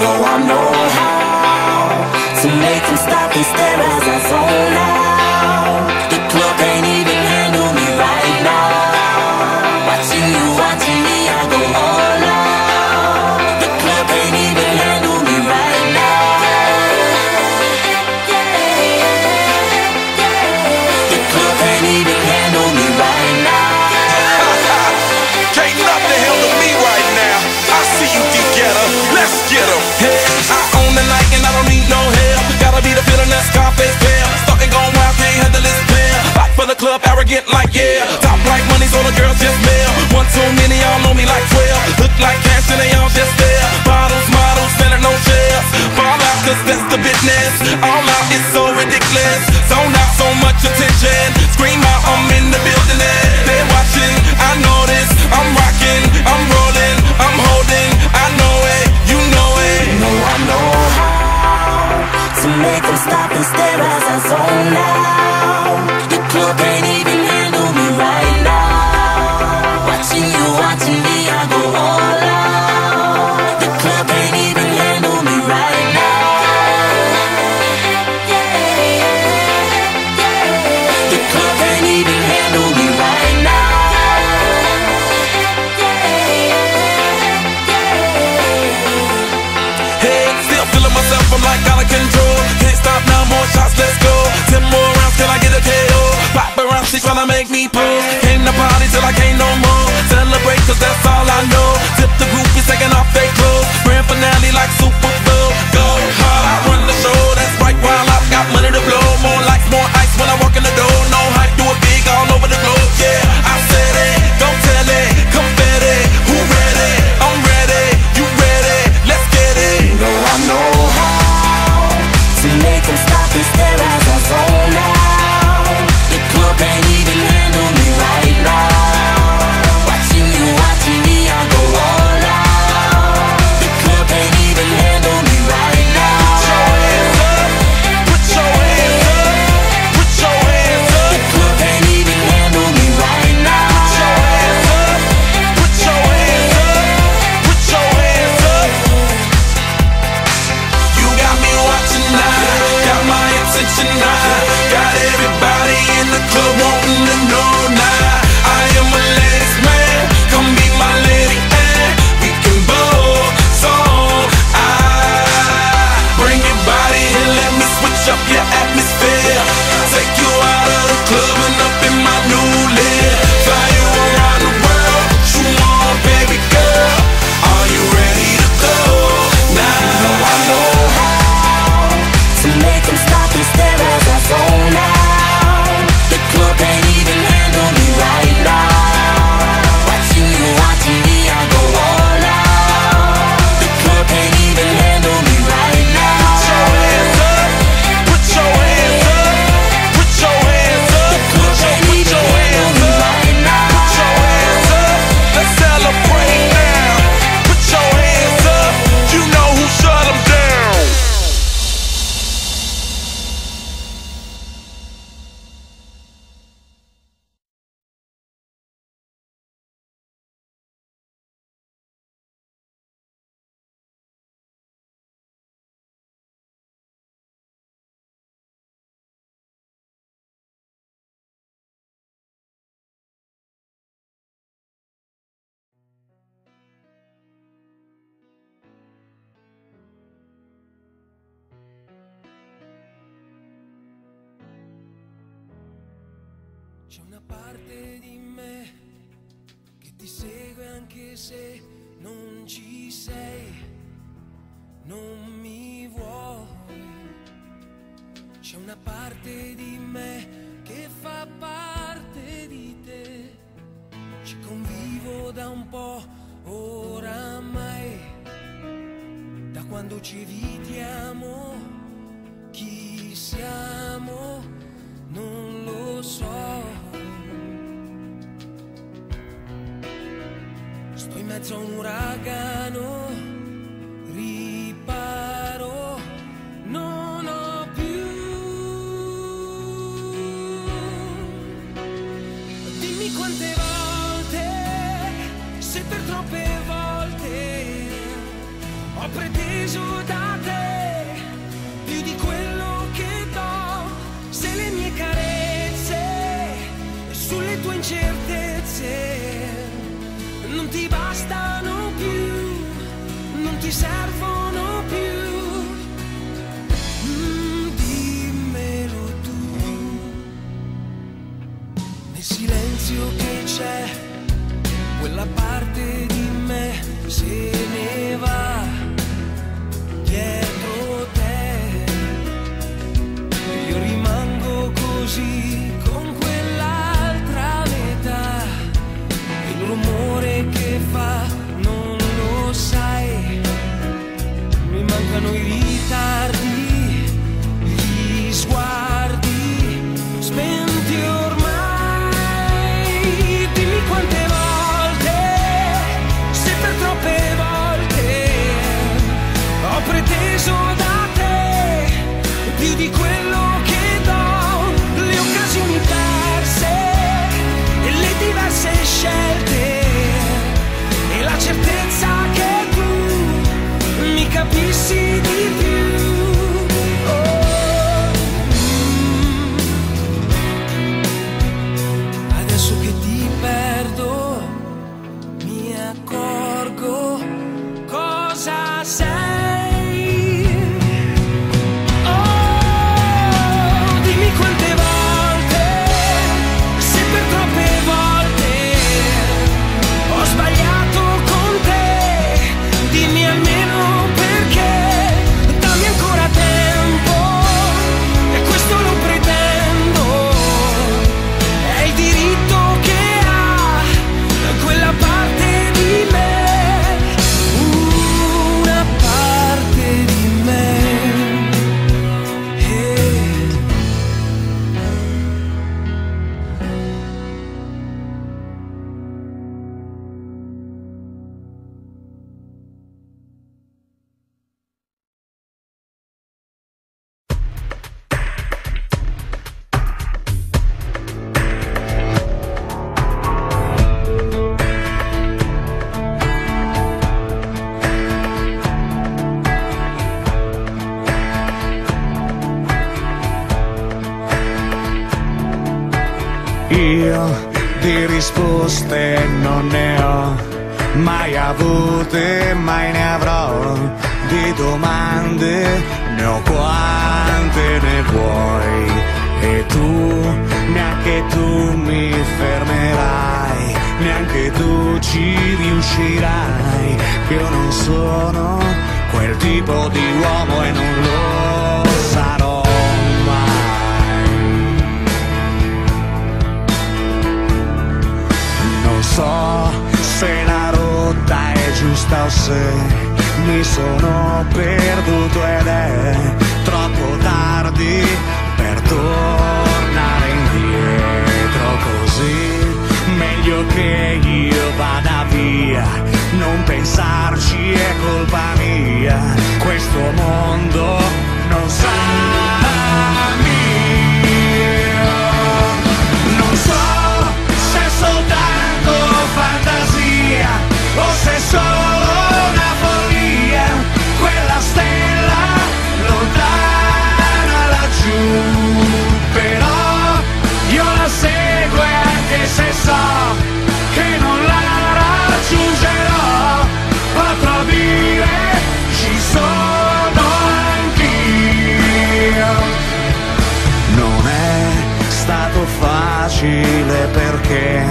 know I know how to make them stop and stare as I zone out. The club can't even handle me right now. Watching you, watching me, I go all out. The club can't even handle me right now. The club can't even handle me right now. Can't nothing handle me right now. I see you, D-Getter, let's get 'em. Hey, I own the night and I don't need no help. Gotta be the feeling that Scarface feel. Starting going wild, can't handle this pill. Hot for the club, arrogant like yeah. Top like money, so the girls just mail. One too many, y'all know me like 12. Look like cash and they all just there. Bottles, models, spending no shares. Fall out, cause that's the business. All out is so ridiculous. Zone out, so much attention. Scream out, I'm in the building. They're watching, I know this. I'm rocking, I'm rolling, I'm holding. I know it, you know it. You know I know how to make them stop and stare as I zone out. The club can't even handle me right now. Watching you, watching me, I go all out. The club can't even handle me right now. The club can't even handle me right now. Hey, still feeling myself, I'm like out of control. Can't stop now, more shots, let's go. 10 more rounds till I get a KO. Paparazzi tryna make me pull. Came to party till I can't no more. Celebrate cause that's all I know. Tip the groupies taking off their clothes. Grand finale like Super Bowl. Go hard, I run the show. That's right, while I've got money to blow. More lights, more ice when I walk in the door. No hype, do it big all over the globe. Yeah, I said it, go tell it. Confetti, who ready? I'm ready, you ready? Let's get it. You know I know how to make them stop and stare as I zone out. The club can't even handle me right now. Watching you, watching me, I go all out. The club can't even handle me right now. Put your hands up, put your hands up, The club can't even handle me right now. put your hands up, put your hands up, put your hands up. You got me watching now, got my attention now, got everybody in the club wanting to know now. I am a ladies man, come be my lady and we can both song. Bring your body and let me switch up your atmosphere. Take you out of the club and up in my new lid. Fly you around the world, you on baby girl. Are you ready to go now? I know how to make them stop and stare as I zone out. The club can't even handle me right now. Watching you, watching me, I go all out. The club can't even handle me right now. Put your hands up, put your hands up, put your hands up, The club can't put even your handle hands me up, right now. put your hands up. Let's celebrate now. Put your hands up, you know who shut 'em down. C'è una parte di me che ti segue anche se non ci sei, non mi vuoi. C'è una parte di me che fa parte di te. Ci convivo da un po' oramai, da quando ci evitiamo. Chi siamo non lo so. Sto in mezzo a un uragano, riparo, non ho più. Dimmi quante volte, se per troppe volte ho preteso da te più di quello che do. Se le mie carezze sulle tue incertezze non ti bastano più, non ti servono più, dimmelo tu. Nel silenzio che c'è, quella parte di me se ne va dietro te. Io rimango così con quell'altra metà. Il rumore che fa non lo sai. Mi mancano i ritardi, gli sguardi spenti ormai. Dimmi quante volte, se per troppe volte ho preteso da te più di quello che do. Le occasioni perse e le diverse scelte e la certezza che tu mi capissi di più. Adesso che ti perdo mi accorgo cosa sei. Oh, dimmi quante volte, se per troppe volte ho sbagliato con te. Dimmi almeno perché, dammi ancora tempo, e questo lo pretendo. È il diritto che ha quella parte di me, una parte di me. Io di risposte non ne ho mai avute, mai ne avrò. Di domande ne ho quante ne vuoi. E tu, neanche tu mi fermerai, neanche tu ci riuscirai. Che io non sono quel tipo di uomo e non lo sarò mai. Non so se la rotta è giusta o se mi sono perduto ed è troppo tardi per tornare indietro. Così meglio che io vada via, non pensarci è colpa mia. Questo mondo non sa mio. Non so se è soltanto fantasia o se è solo una follia, quella stella lontana laggiù. Però io la seguo anche se so che non la raggiungerò. Potrò dire ci sono anch'io. Non è stato facile perché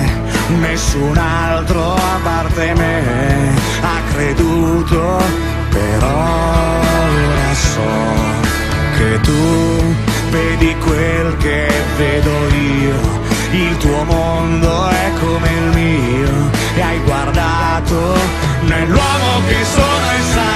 nessun altro a parte me ha creduto, però ora so che tu vedi quel che vedo io. Il tuo mondo è come il mio e hai guardato nell'uomo che sono e sarò.